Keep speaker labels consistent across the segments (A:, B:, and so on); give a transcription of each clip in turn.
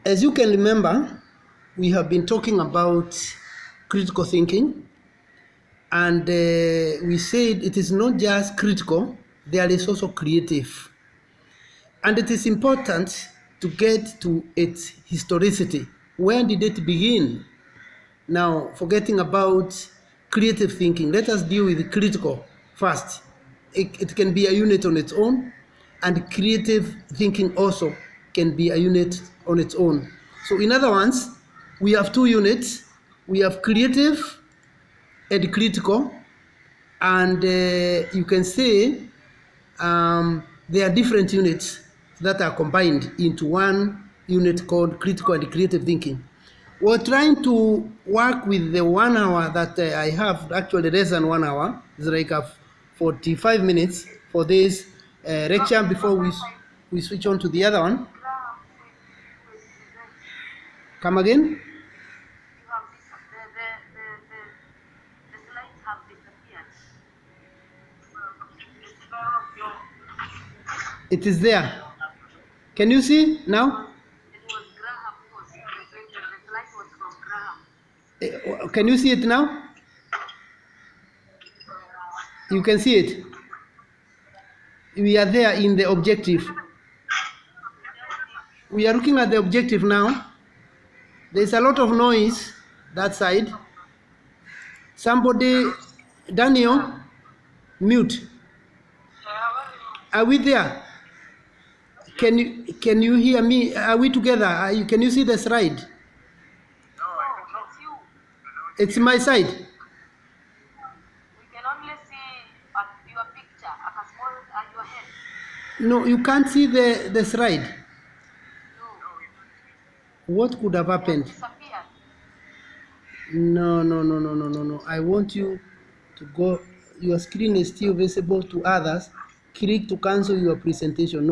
A: As you can remember, we have been talking about critical thinking, and we said it is not just critical, there is also creative. And it is important to get to its historicity. When did it begin? Now, forgetting about creative thinking, let us deal with critical first. It can be a unit on its own, and creative thinking also can be a unit on its own. So in other words, we have two units. We have creative and critical, and you can say there are different units that are combined into one unit called critical and creative thinking. We're trying to work with the 1 hour that I have, actually less than 1 hour. It's like 45 minutes for this lecture before we switch on to the other one. Come again? It is there. Can you see now? Can you see it now? You can see it. We are there in the objective. We are looking at the objective now. There's a lot of noise that side. Somebody, Daniel, mute. Are we there? Can you hear me? Are we together? Can you see the slide? No, it's you. It's my side. We can only see your picture, as small as your head. No, you can't see the slide. No. What could have happened? No. I want you to go. Your screen is still visible to others. Click to cancel your presentation.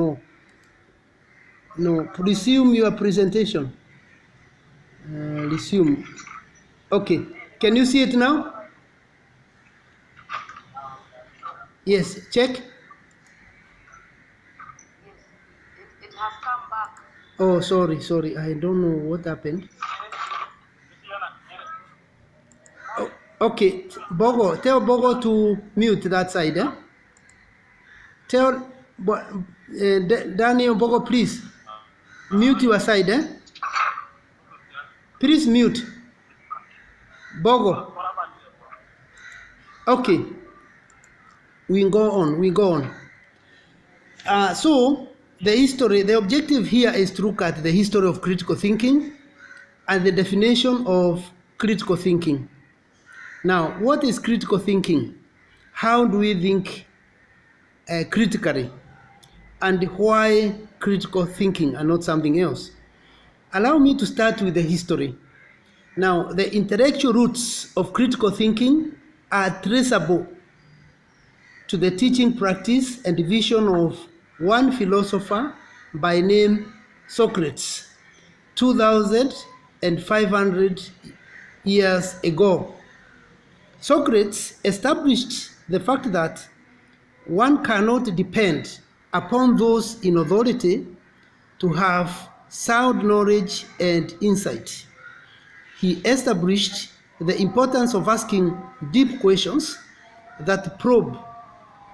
A: No, resume your presentation. Resume. Okay, can you see it now? Yes, check. Yes, it has come back. Oh, sorry, I don't know what happened. Oh, okay, Bogo, tell Bogo to mute that side. Tell Daniel, Bogo, please mute your side. Please mute. Bogo. Okay. We go on. So the objective here is to look at the history of critical thinking and the definition of critical thinking. Now, what is critical thinking? How do we think critically? And why critical thinking and not something else? Allow me to start with the history. Now, the intellectual roots of critical thinking are traceable to the teaching practice and vision of one philosopher by name Socrates, 2,500 years ago. Socrates established the fact that one cannot depend upon those in authority to have sound knowledge and insight. He established the importance of asking deep questions that probe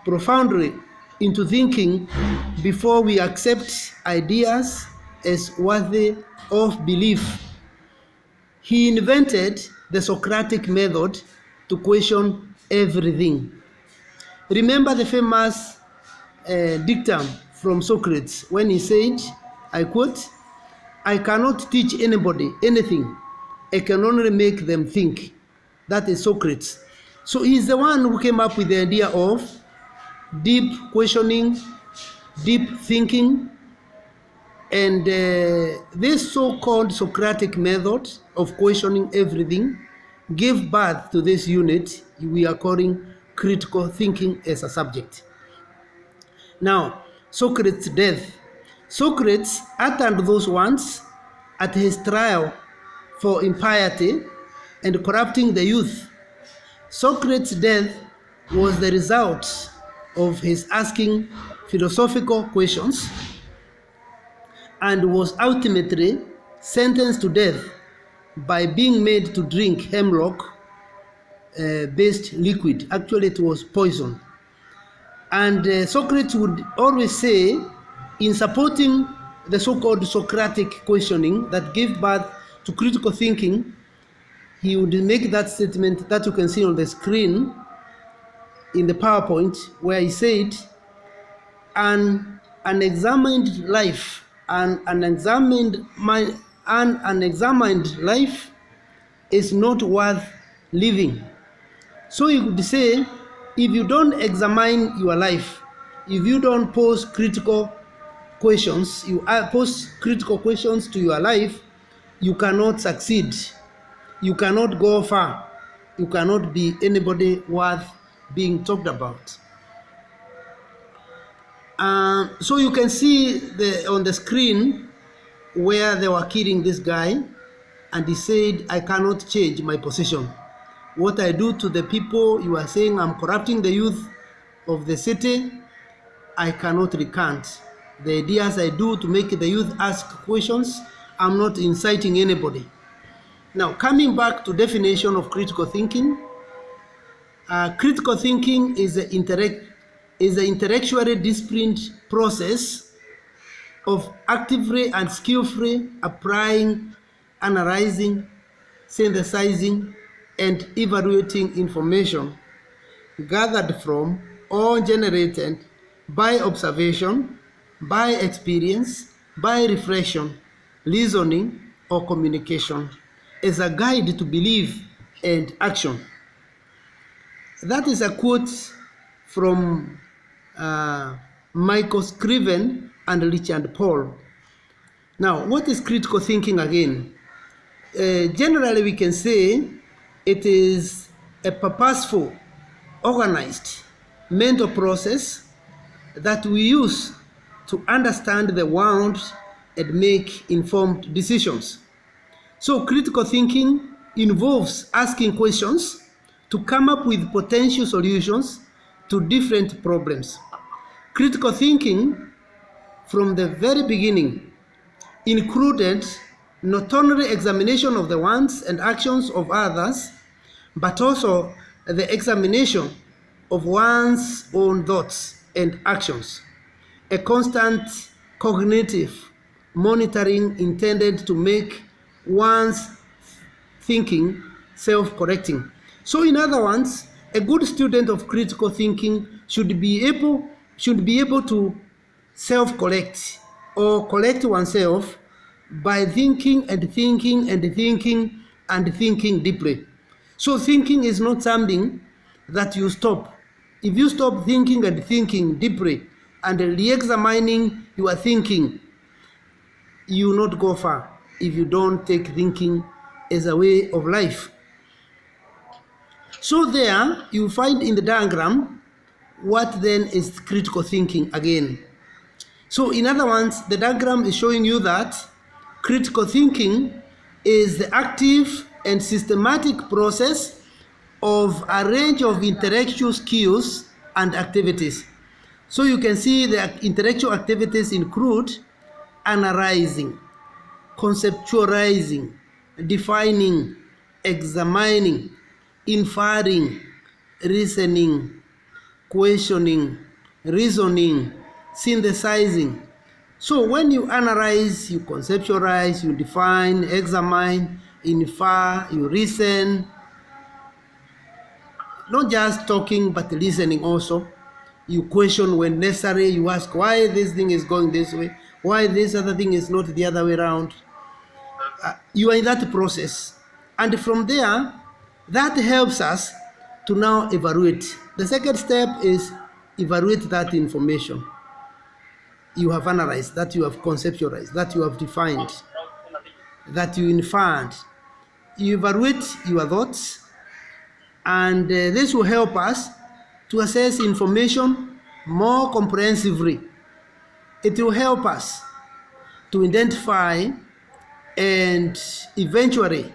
A: profoundly into thinking before we accept ideas as worthy of belief. He invented the Socratic method to question everything. Remember the famous dictum from Socrates when he said, I quote, "I cannot teach anybody anything. I can only make them think." That is Socrates. So he's the one who came up with the idea of deep questioning, deep thinking, and this so-called Socratic method of questioning everything gave birth to this unit we are calling critical thinking as a subject. Now, Socrates' death. Socrates uttered those words at his trial for impiety and corrupting the youth. Socrates' death was the result of his asking philosophical questions and was ultimately sentenced to death by being made to drink hemlock based liquid. Actually, it was poison. And Socrates would always say, in supporting the so-called Socratic questioning that gave birth to critical thinking, he would make that statement that you can see on the screen in the PowerPoint, where he said, an unexamined life life is not worth living. So he would say, if you don't examine your life, if you don't pose critical questions, you pose critical questions to your life, you cannot succeed. You cannot go far. You cannot be anybody worth being talked about. So you can see on the screen where they were killing this guy, and he said, I cannot change my position. What I do to the people, you are saying I'm corrupting the youth of the city, I cannot recant. The ideas I do to make the youth ask questions, I'm not inciting anybody. Now, coming back to definition of critical thinking, critical thinking is an intellectually disciplined process of actively and skillfully applying, analyzing, synthesizing, and evaluating information gathered from or generated by observation, by experience, by reflection, reasoning, or communication as a guide to belief and action. That is a quote from Michael Scriven and Richard Paul. Now, what is critical thinking again? Generally, we can say it is a purposeful, organized mental process that we use to understand the world and make informed decisions. So critical thinking involves asking questions to come up with potential solutions to different problems. Critical thinking from the very beginning included not only examination of the wants and actions of others, but also the examination of one's own thoughts and actions, a constant cognitive monitoring intended to make one's thinking self-correcting. So in other words, a good student of critical thinking should be able to self-correct or correct oneself by thinking and thinking and thinking and thinking deeply. So thinking is not something that you stop. If you stop thinking and thinking deeply and re-examining your thinking, you will not go far if you don't take thinking as a way of life. So there you find in the diagram what then is critical thinking again. So in other words, the diagram is showing you that critical thinking is the active and systematic process of a range of intellectual skills and activities. So you can see the intellectual activities include analyzing, conceptualizing, defining, examining, inferring, reasoning, questioning, reasoning, synthesizing. So when you analyze, you conceptualize, you define, examine, infer, you reason, not just talking but listening also. You question when necessary, you ask why this thing is going this way, why this other thing is not the other way around. You are in that process, and from there that helps us to now evaluate. The second step is evaluate that information you have analyzed, that you have conceptualized, that you have defined, that you inferred. You evaluate your thoughts, and this will help us to assess information more comprehensively. It will help us to identify and eventually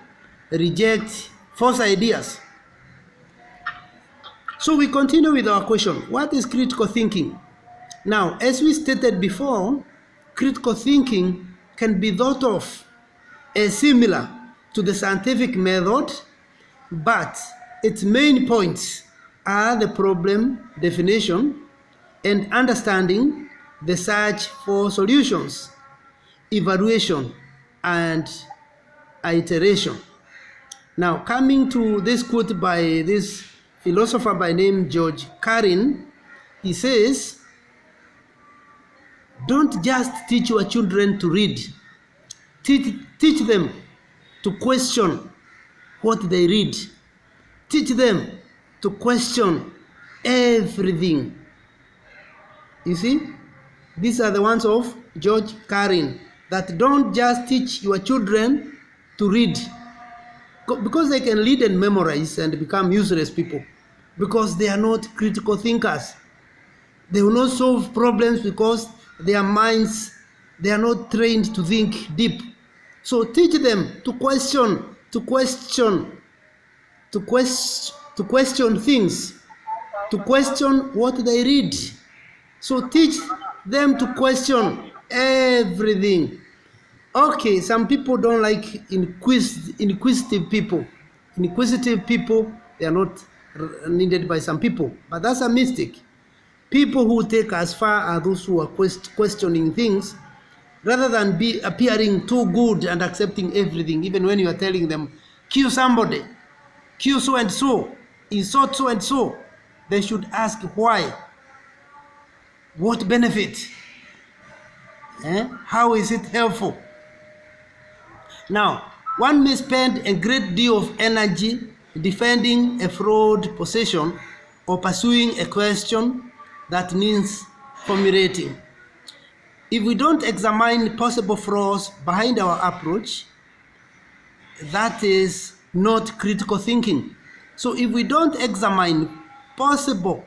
A: reject false ideas. So we continue with our question. What is critical thinking? Now, as we stated before, critical thinking can be thought of is similar to the scientific method, but its main points are the problem definition and understanding, the search for solutions, evaluation, and iteration. Now, coming to this quote by this philosopher by name George Carlin, he says, "Don't just teach your children to read. Teach them to question what they read. Teach them to question everything." You see, these are the ones of George Carlin, that don't just teach your children to read, because they can read and memorize and become useless people, because they are not critical thinkers. They will not solve problems because their minds, they are not trained to think deep. So teach them to question things, to question what they read. So teach them to question everything. Okay, some people don't like inquisitive people. Inquisitive people, they are not needed by some people, but that's a mistake. People who take as far are those who are questioning things, rather than be appearing too good and accepting everything, even when you are telling them, kill somebody, kill so and so, insult so and so. They should ask why, what benefit, how is it helpful? Now, one may spend a great deal of energy defending a flawed position or pursuing a question that needs formulating. If we don't examine possible flaws behind our approach, that is not critical thinking. So if we don't examine possible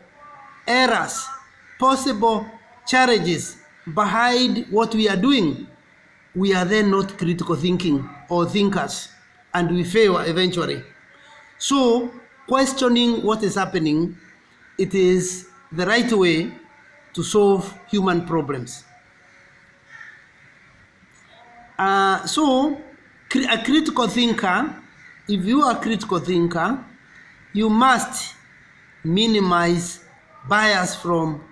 A: errors, possible challenges behind what we are doing, we are then not critical thinking or thinkers, and we fail eventually. So questioning what is happening, it is the right way to solve human problems. So a critical thinker, if you are a critical thinker, you must minimize bias from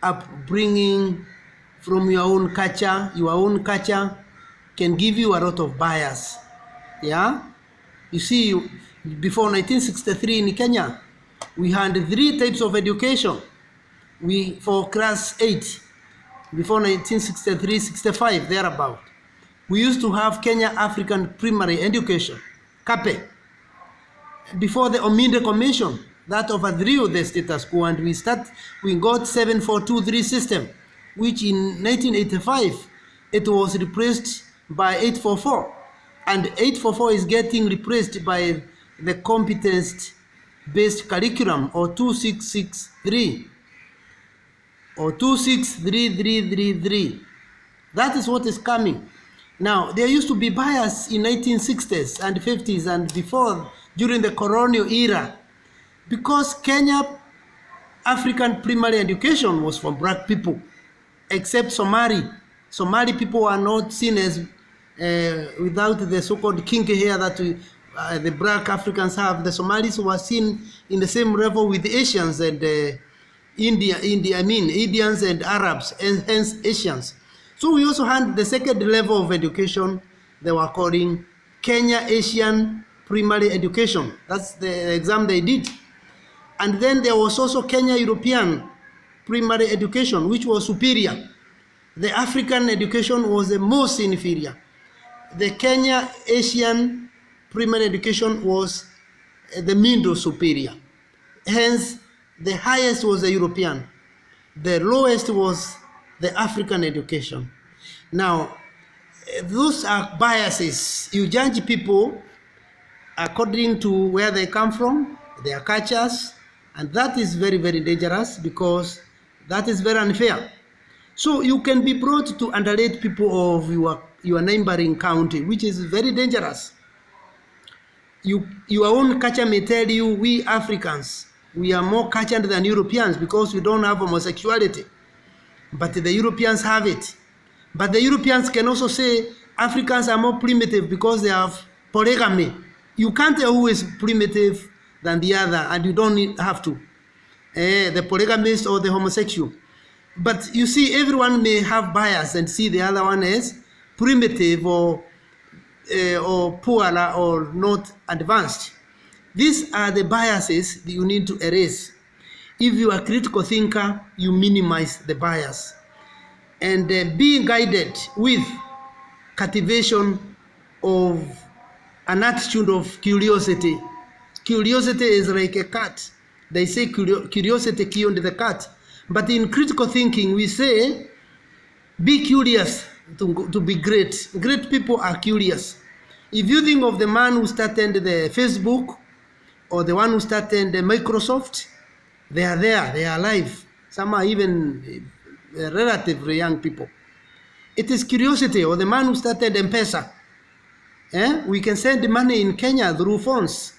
A: upbringing, from your own culture. Your own culture can give you a lot of bias. Yeah, you see, before 1963 in Kenya, we had 3 types of education. For class 8, before 1963-65, thereabout, we used to have Kenya African Primary Education, KAPE. Before the Ominde Commission, that overthrew the status quo, and we got 7423 system, which in 1985, it was replaced by 844. And 844 is getting replaced by the competence-based curriculum, or 2663, or 263333. That is what is coming. Now, there used to be bias in 1960s and 50s and before, during the colonial era, because Kenya African primary education was for black people, except Somali. Somali people are not seen as without the so-called kinky hair that the black Africans have. The Somalis were seen in the same level with the Asians and Indians and Arabs, and hence Asians. So we also had the second level of education they were calling Kenya Asian Primary Education. That's the exam they did. And then there was also Kenya European Primary Education, which was superior. The African education was the most inferior. The Kenya Asian Primary Education was the middle superior. Hence, the highest was the European. The lowest was the African education. Now, those are biases. You judge people according to where they come from, their cultures, and that is very, very dangerous, because that is very unfair. So you can be brought to underrate people of your neighboring county, which is very dangerous. Your own culture may tell you, we Africans, we are more cultured than Europeans because we don't have homosexuality. But the Europeans have it. But the Europeans can also say, Africans are more primitive because they have polygamy. You can't tell who is primitive than the other, and you don't have to. The polygamist or the homosexual. But you see, everyone may have bias and see the other one as primitive or poor or not advanced. These are the biases that you need to erase. If you are a critical thinker, you minimize the bias. And being guided with cultivation of an attitude of curiosity. Curiosity is like a cat. They say curiosity killed the cat. But in critical thinking, we say, be curious to be great. Great people are curious. If you think of the man who started the Facebook or the one who started the Microsoft, they are there, they are alive. Some are even relatively young people. It is curiosity. Or the man who started M-Pesa. We can send money in Kenya through phones.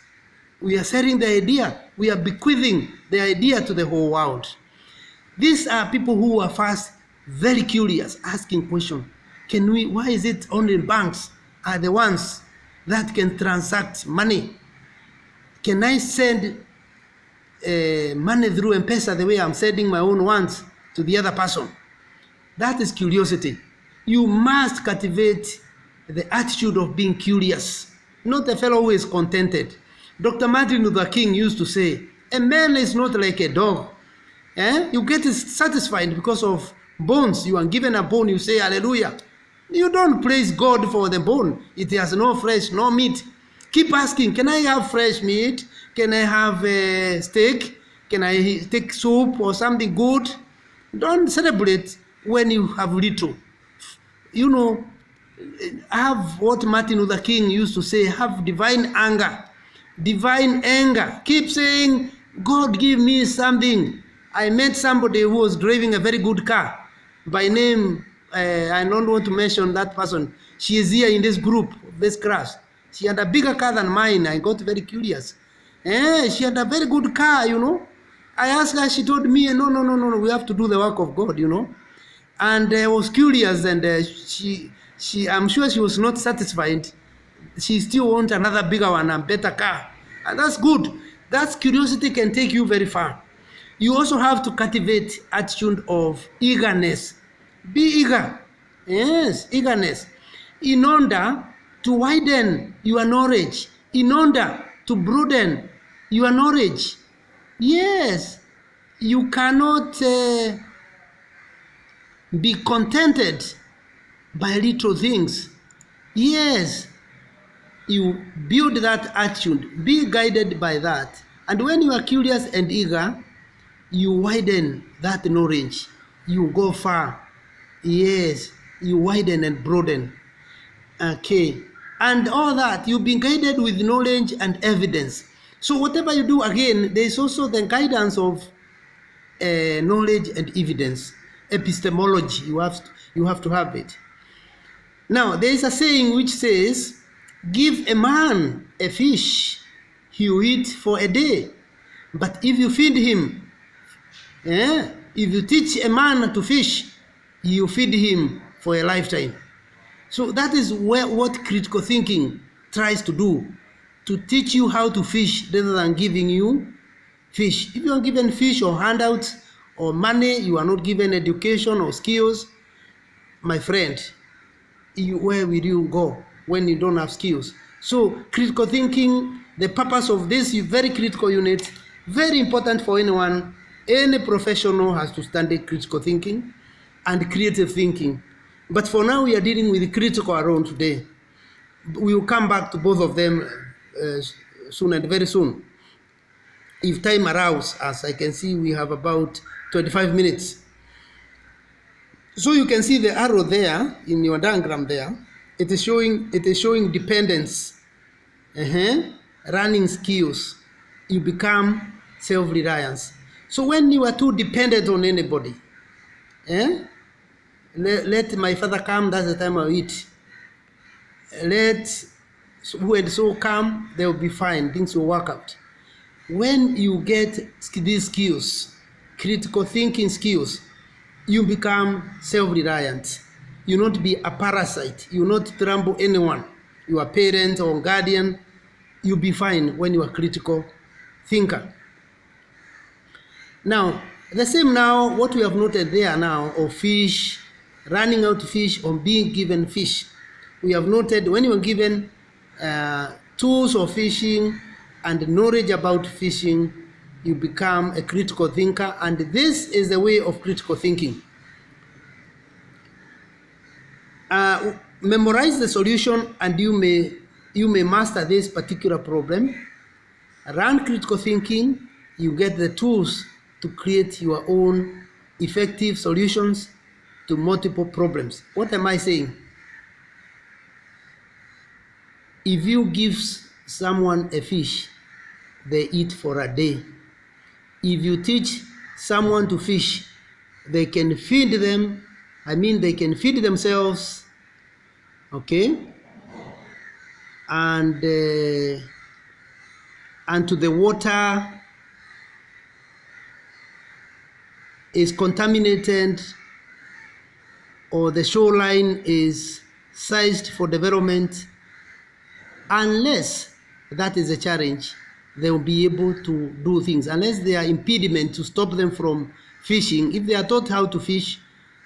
A: We are sharing the idea. We are bequeathing the idea to the whole world. These are people who are first very curious, asking questions. Why is it only banks are the ones that can transact money? Can I send money through M-Pesa the way I'm sending my own ones to the other person? That is curiosity. You must cultivate the attitude of being curious, not a fellow who is contented. Dr. Martin Luther King used to say, a man is not like a dog. You get satisfied because of bones. You are given a bone, you say hallelujah. You don't praise God for the bone. It has no flesh, no meat. Keep asking, can I have fresh meat? Can I have a steak? Can I take soup or something good? Don't celebrate when you have little. You know, have what Martin Luther King used to say, have divine anger. Divine anger. Keep saying, God give me something. I met somebody who was driving a very good car. By name, I don't want to mention that person. She is here in this group, this class. She had a bigger car than mine. I got very curious. She had a very good car, you know. I asked her, she told me, no, we have to do the work of God, you know. And I was curious, and I'm sure she was not satisfied. She still wants another bigger one, a better car. And that's good. That curiosity can take you very far. You also have to cultivate attitude of eagerness. Be eager. Yes, eagerness. In order to widen your knowledge. In order to broaden your knowledge. Yes. You cannot be contented by little things. Yes. You build that attitude. Be guided by that. And when you are curious and eager, you widen that knowledge. You go far. Yes. You widen and broaden. Okay. And all that, you've been guided with knowledge and evidence. So whatever you do, again, there is also the guidance of knowledge and evidence. Epistemology, you have to have it. Now, there is a saying which says, give a man a fish, he will eat for a day. But if you feed him, if you teach a man to fish, you feed him for a lifetime. So that is what critical thinking tries to do, to teach you how to fish rather than giving you fish. If you are given fish or handouts or money, you are not given education or skills, my friend, where will you go when you don't have skills? So critical thinking, the purpose of this very critical unit, very important for anyone. Any professional has to study critical thinking and creative thinking. But for now, we are dealing with the critical around today. We will come back to both of them soon and very soon. If time allows, as I can see, we have about 25 minutes. So you can see the arrow there in your diagram there. It is showing dependence, running skills. You become self-reliance. So when you are too dependent on anybody, let my father come, that's the time I'll eat. Let who and so come, they'll be fine, things will work out. When you get these skills, critical thinking skills, you become self-reliant. You will not be a parasite. You will not trample anyone, your parent or guardian. You'll be fine when you are a critical thinker. Now, the same now, what we have noted there now of fish, running out fish or being given fish. We have noted when you are given tools of fishing and knowledge about fishing, you become a critical thinker, and this is the way of critical thinking. Memorize the solution and you may master this particular problem. Run critical thinking, you get the tools to create your own effective solutions to multiple problems. What am I saying? If you give someone a fish, they eat for a day. If you teach someone to fish, they can feed them, they can feed themselves, okay? And to the water is contaminated or the shoreline is sized for development, unless that is a challenge, they will be able to do things. Unless there are impediments to stop them from fishing, if they are taught how to fish,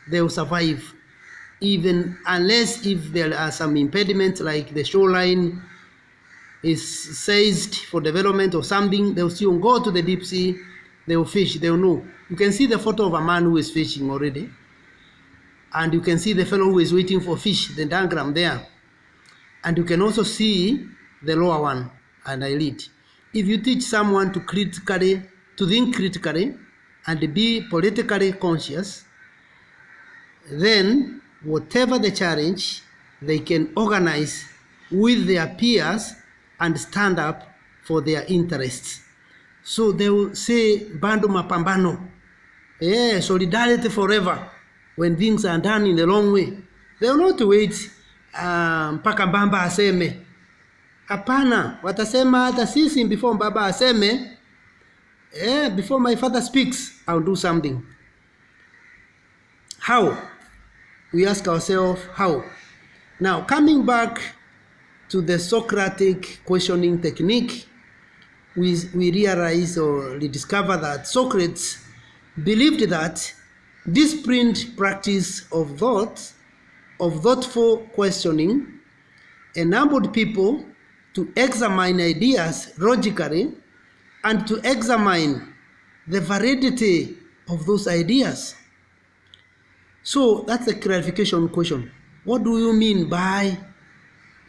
A: they will survive. Even unless if there are some impediments like the shoreline is sized for development or something, they will still go to the deep sea, they will fish, they will know. You can see the photo of a man who is fishing already, and you can see the fellow who is waiting for fish, the diagram there. And you can also see the lower one, and I read. If you teach someone to think critically and be politically conscious, then whatever the challenge, they can organize with their peers and stand up for their interests. So they will say, Bando Mapambano, solidarity forever, when things are done in the wrong way. They will not wait mpaka baba aseme. Hapana, watasema hata sisi before baba aseme, before my father speaks, I'll do something. How? We ask ourselves, how? Now, coming back to the Socratic questioning technique, we realize or rediscover that Socrates believed that disciplined practice of thoughtful questioning enabled people to examine ideas logically and to examine the validity of those ideas. So that's a clarification question. What do you mean by,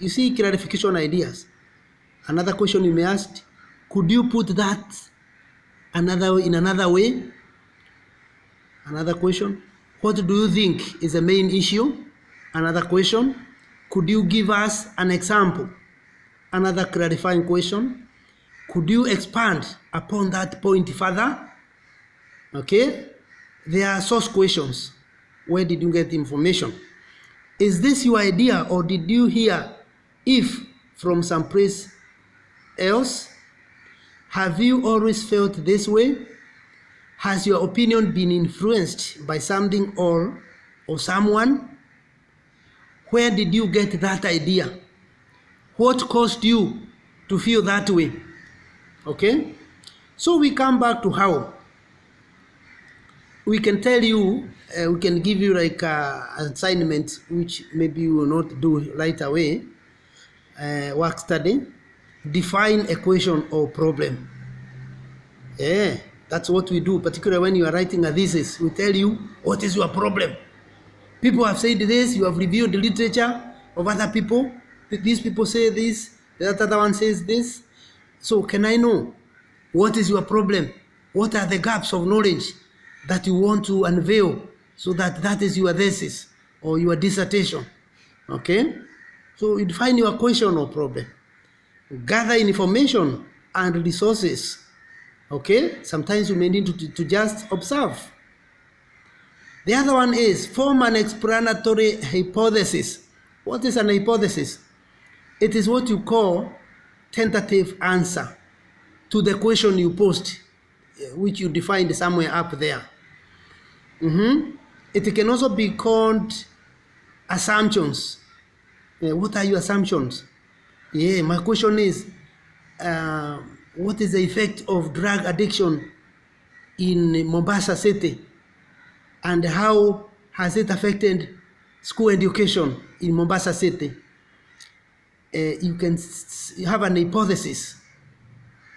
A: you see, clarification ideas? Another question you may ask, could you put that in another way? Another question, what do you think is the main issue? Another question, could you give us an example? Another clarifying question, could you expand upon that point further? Okay, there are source questions. Where did you get the information? Is this your idea, or did you hear if from some place else? Have you always felt this way? Has your opinion been influenced by something or someone? Where did you get that idea? What caused you to feel that way? Okay, so we come back to how. We can tell you, we can give you like an assignment which maybe you will not do right away, work study. Define a question or problem. That's what we do, particularly when you are writing a thesis. We tell you, what is your problem? People have said this, you have reviewed the literature of other people. These people say this, the other one says this. So can I know, what is your problem? What are the gaps of knowledge that you want to unveil so that is your thesis or your dissertation? Okay? So you define your question or problem. Gather information and resources. Okay? Sometimes you may need to just observe. The other one is form an explanatory hypothesis. What is an hypothesis? It is what you call tentative answer to the question you posed, which you defined somewhere up there. It can also be called assumptions. What are your assumptions? Yeah, my question is, what is the effect of drug addiction in Mombasa City, and how has it affected school education in Mombasa City? You can have an hypothesis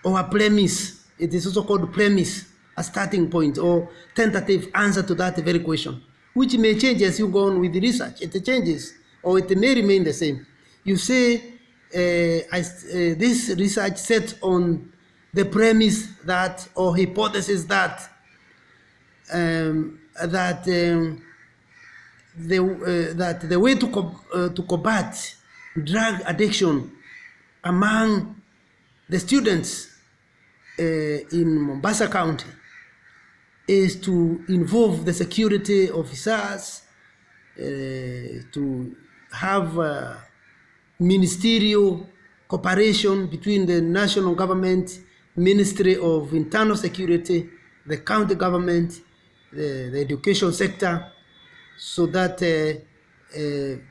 A: or a premise. It is also called premise, a starting point or tentative answer to that very question, which may change as you go on with the research. It changes, or it may remain the same. You say, this research set on the premise that, or hypothesis that, that the way to combat drug addiction among the students in Mombasa County is to involve the security officers, to have ministerial cooperation between the national government, Ministry of Internal Security, the county government, the education sector, so that the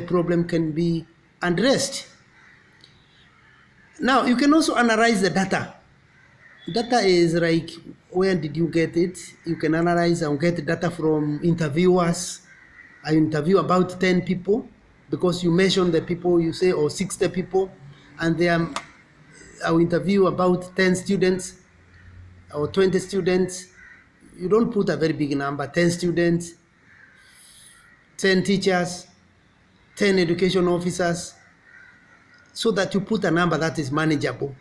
A: problem can be addressed. Now, you can also analyze the data. Data is like, where did you get it? You can analyze and get data from interviewers. I interview about 10 people, because you mention the people, you say, or 60 people, and I will interview about 10 students or 20 students. You don't put a very big number, 10 students, 10 teachers, 10 education officers, so that you put a number that is manageable.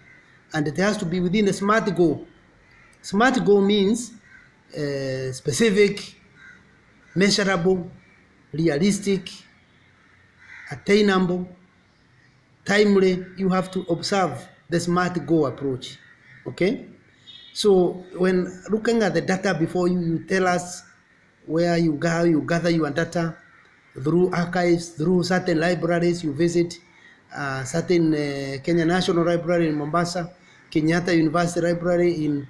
A: And it has to be within a SMART goal. SMART goal means specific, measurable, realistic, attainable, timely. You have to observe the SMART goal approach. Okay? So when looking at the data before you, you tell us where you gather your data through archives, through certain libraries you visit, certain Kenya National Library in Mombasa, Kenyatta University Library in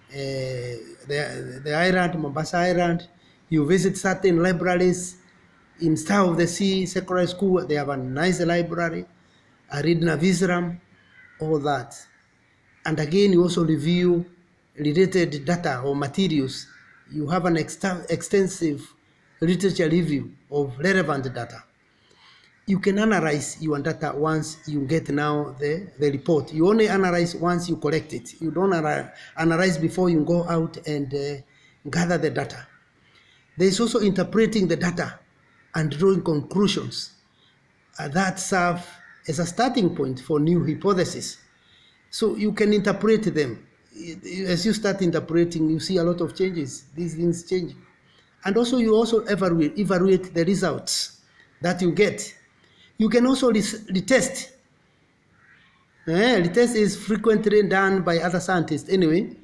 A: the island, Mombasa Island. You visit certain libraries in Star of the Sea Secondary School. They have a nice library, Aridna Visram, all that. And again, you also review related data or materials. You have an extensive literature review of relevant data. You can analyze your data once you get now the report. You only analyze once you collect it. You don't analyze before you go out and gather the data. There is also interpreting the data and drawing conclusions that serve as a starting point for new hypotheses. So you can interpret them. As you start interpreting, you see a lot of changes. These things change. And also you also evaluate the results that you get. You can also retest. Retest is frequently done by other scientists anyway,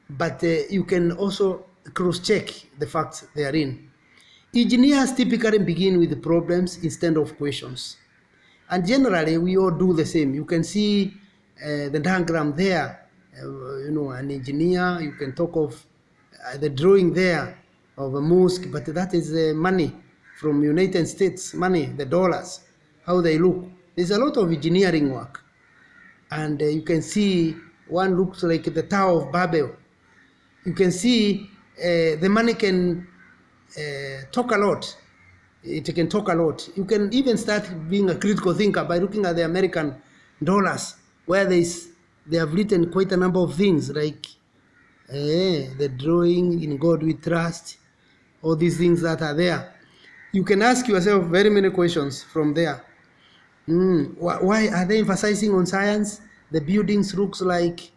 A: but you can also cross-check the facts therein. Engineers typically begin with the problems instead of questions. And generally, we all do the same. You can see the diagram there. An engineer, you can talk of the drawing there of a mosque, but that is money from United States, money, the dollars, how they look. There's a lot of engineering work. And you can see one looks like the Tower of Babel. You can see the money can talk a lot. It can talk a lot. You can even start being a critical thinker by looking at the American dollars, where they have written quite a number of things, like the drawing, in God we trust, all these things that are there. You can ask yourself very many questions from there. Why are they emphasizing on science? The buildings looks like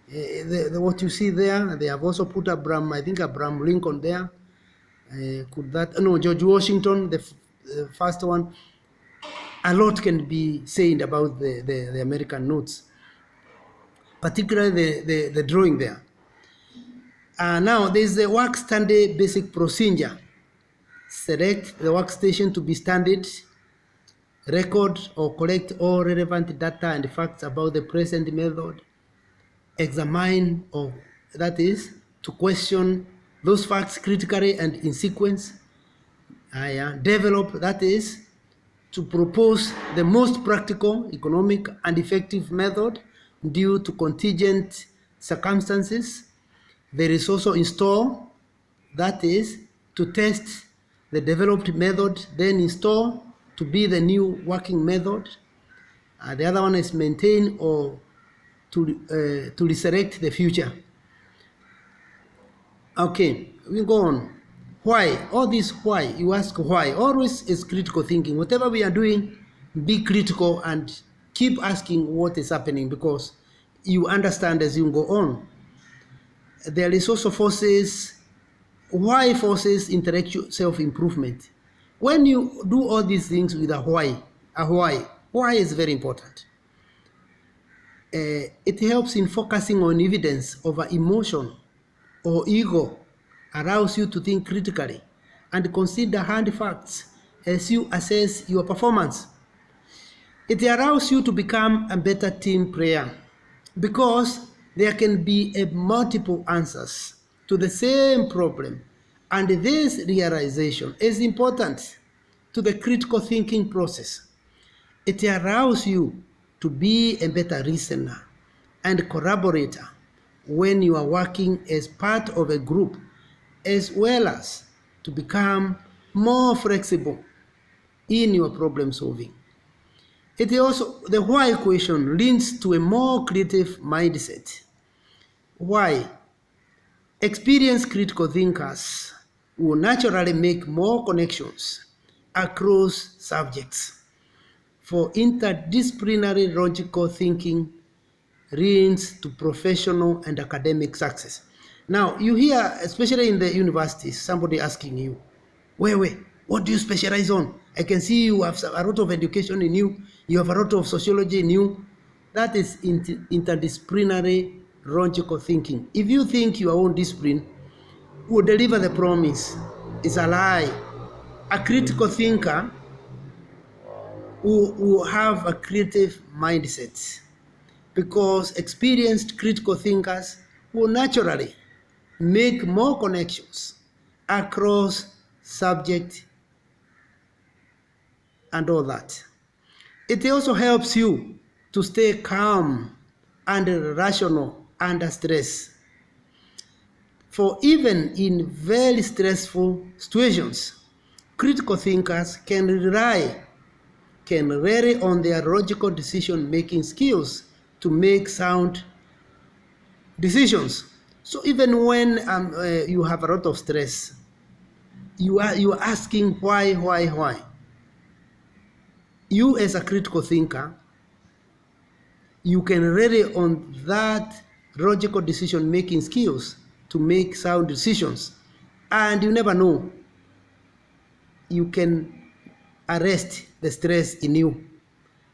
A: what you see there. They have also put Abraham Lincoln there. George Washington, the first one. A lot can be said about the American notes, particularly the drawing there. Now there's the work standard basic procedure. Select the workstation to be standard, record or collect all relevant data and facts about the present method, examine, or that is, to question those facts critically and in sequence, Develop, that is, to propose the most practical, economic, and effective method due to contingent circumstances. There is also install, that is, to test the developed method, then install to be the new working method. The other one is maintain or to resurrect the future. Okay, we go on. Why? All this why, you ask why. Always is critical thinking. Whatever we are doing, be critical and keep asking what is happening, because you understand as you go on. There is also forces. Why forces intellectual self-improvement? When you do all these things with a why is very important. It helps in focusing on evidence over emotion or ego, allows you to think critically and consider hard facts as you assess your performance. It allows you to become a better team player, because there can be multiple answers to the same problem, and this realization is important to the critical thinking process. It allows you to be a better listener and collaborator when you are working as part of a group, as well as to become more flexible in your problem solving. It also, the why question leads to a more creative mindset. Why? Experienced critical thinkers will naturally make more connections across subjects. For interdisciplinary logical thinking leads to professional and academic success. Now, you hear, especially in the universities, somebody asking you, wait, what do you specialize on? I can see you have a lot of education in you, you have a lot of sociology in you. That is interdisciplinary logical thinking. If you think your own discipline will deliver the promise, it's a lie. A critical thinker will have a creative mindset, because experienced critical thinkers will naturally make more connections across subject and all that. It also helps you to stay calm and rational under stress. For even in very stressful situations, critical thinkers can rely on their logical decision-making skills to make sound decisions. So even when you have a lot of stress, you are asking why. You as a critical thinker, you can rely on that logical decision-making skills to make sound decisions, and you never know, you can arrest the stress in you.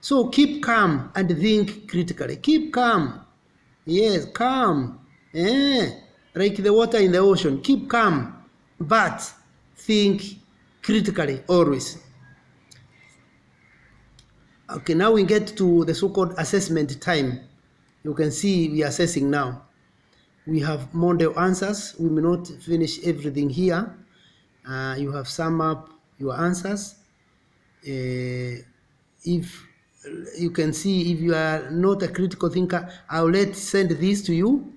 A: So keep calm and think critically. Keep calm. Yes, calm. Like the water in the ocean. Keep calm, but think critically always. Okay, now we get to the so-called assessment time. You can see we are assessing now. We have model answers. We may not finish everything here. You have sum up your answers. If you can see, if you are not a critical thinker, I'll send this to you.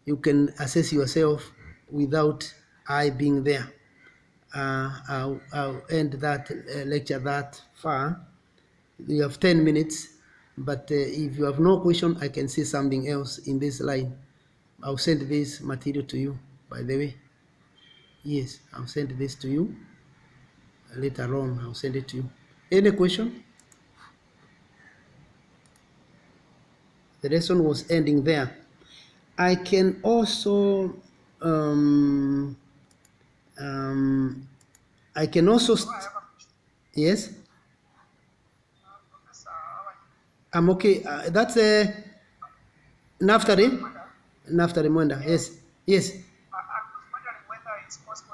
A: You can assess yourself without I being there. I'll end that lecture that far. You have 10 minutes, but if you have no question, I can see something else in this line. I'll send this material to you, by the way. Yes, I'll send this to you. Later on, I'll send it to you. Any question? The lesson was ending there. I can also yes. I'm okay. That's a Naftali Mwenda. Yes.
B: I was wondering whether it's possible